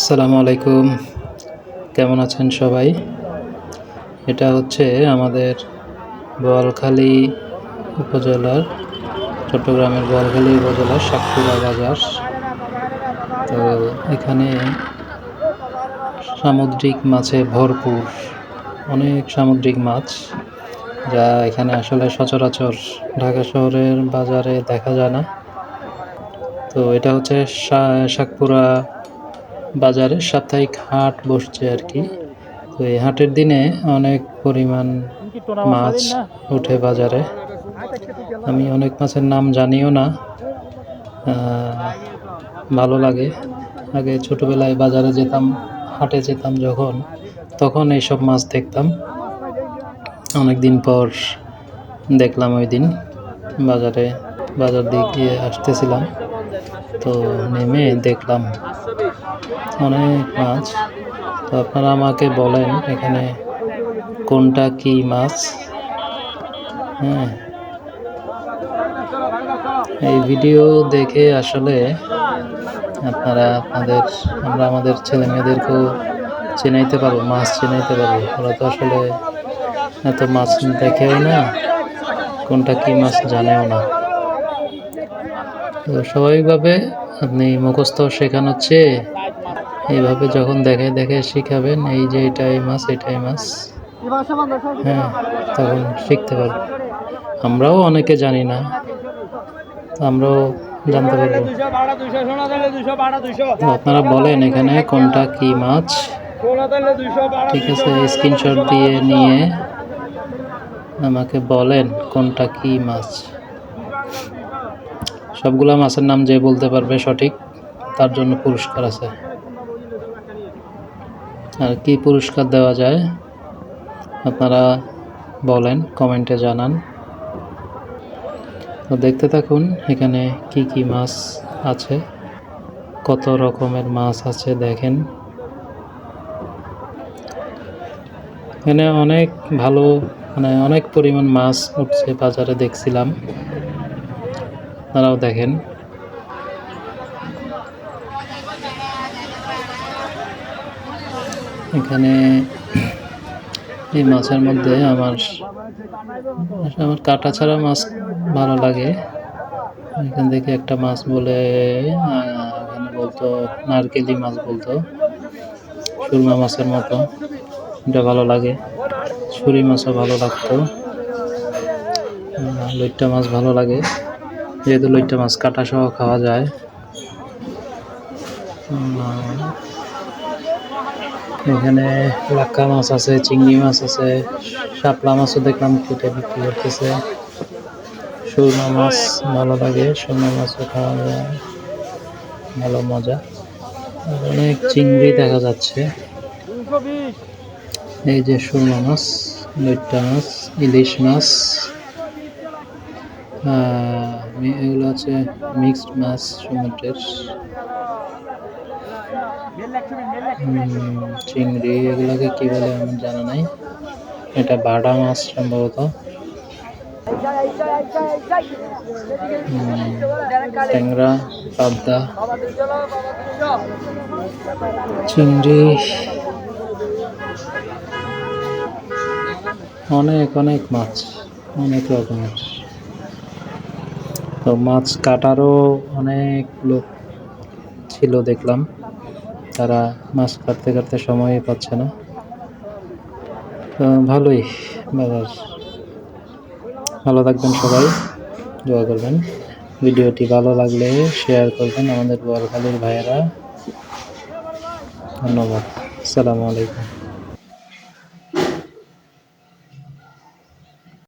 আসসালামু আলাইকুম। কেমন আছেন সবাই? এটা হচ্ছে আমাদের বোয়ালখালী উপজেলার চট্টগ্রামের বোয়ালখালী উপজেলার সাতপুরা বাজার। তো এখানে সামুদ্রিক মাছে ভরপুর। অনেক সামুদ্রিক মাছ, যা এখানে আসলে সচরাচর ঢাকা শহরের বাজারে দেখা যায় না। তো এটা হচ্ছে সাতপুরা বাজারে সাপ্তাহিক হাট বসছে আরকি। তো এই হাটের দিনে অনেক পরিমাণ মাছ ওঠে বাজারে। আমি অনেক মাছের নাম জানিও না। ভালো লাগে। আগে ছোটবেলায় বাজারে যেতাম, হাটে যেতাম যখন, তখন এইসব মাছ দেখতাম। অনেকদিন পর দেখলাম ওইদিন বাজার দিক দিয়ে আসতেছিলাম। তো নেমে দেখলাম অনেক মাছ। তো আপনারা আমাকে বলেন এখানে কোনটা কি মাছ? হ্যাঁ, এই ভিডিও দেখে আসলে আমরা আমাদের ছেলেমেয়েদেরকেও চেনাইতে পারবো, মাছ চেনাইতে পারবো। ওরা তো আসলে এত মাছ দেখেও না, কোনটা কি মাছ জানেও না। তো স্বাভাবিকভাবে আপনি মুখস্থ শেখানোর চেয়ে এইভাবে যখন দেখে দেখে শিখাবেন, এই যে এটাই মাছ, এটাই মাছ, হ্যাঁ, তখন শিখতে পারবে। আমরাও অনেকে জানি না, আমরাও জানতে পারবো। আপনারা বলেন এখানে কোনটা কি মাছ, ঠিক আছে? স্ক্রিনশট দিয়ে নিয়ে আমাকে বলেন কোনটা কি মাছ। সবগুলা মাছের নাম যে বলতে পারবে সঠিক, তার জন্য পুরস্কার আছে। আর কি পুরস্কার দেওয়া যায় আপনারা বলেন, কমেন্টে জানান। তো দেখতে থাকুন এখানে কি কি মাছ আছে, কত রকমের মাছ আছে দেখেন। এখানে অনেক ভালো, অনেক পরিমাণ মাছ উঠছে বাজারে, দেখছিলাম। আপনারাও দেখেন। এখানে এই মাছের মধ্যে আমার কাটা ছাড়া মাছ ভালো লাগে। এখান থেকে একটা মাছ বলে এখানে বলতো নারকেলি মাছ, বলতো সুরমা মাছের মতো, এটা ভালো লাগে। ছুরি মাছও ভালো লাগতো। লইট্টা মাছ ভালো লাগে, যেহেতু লইট্টা মাছ কাটা সহ খাওয়া যায়। এখানে লাক্কা মাছ আছে, চিংড়ি মাছ আছে, শাপলা মাছও দেখলাম কেটে বিক্রি করতেছে। সুরমা মাছ ভালো লাগে, সুরমা মাছও খাওয়া যায়, ভালো মজা। অনেক চিংড়ি দেখা যাচ্ছে। এই যে সুরমা মাছ, লইট্টা মাছ, ইলিশ মাছ, এগুলো আছে মিক্সড মাছ সমুদ্রের। চিংড়ি এগুলোকে কি বলে আমার জানা নাই, এটা বাটা মাছ সম্ভবত। ট্যাংরা, পাবদা, চিংড়ি, অনেক অনেক মাছ, অনেক রকমের। তো মাছ কাটারও অনেক লোক ছিল দেখলাম, তারা মাছ কাটতে কাটতে সময়ই পাচ্ছে না। তো ভালোই বাজার। ভালো থাকবেন সবাই, দোয়া করবেন। ভিডিওটি ভালো লাগলে শেয়ার করবেন আমাদের বোয়ালখালীর ভাইয়েরা। ধন্যবাদ। আসসালামু আলাইকুম।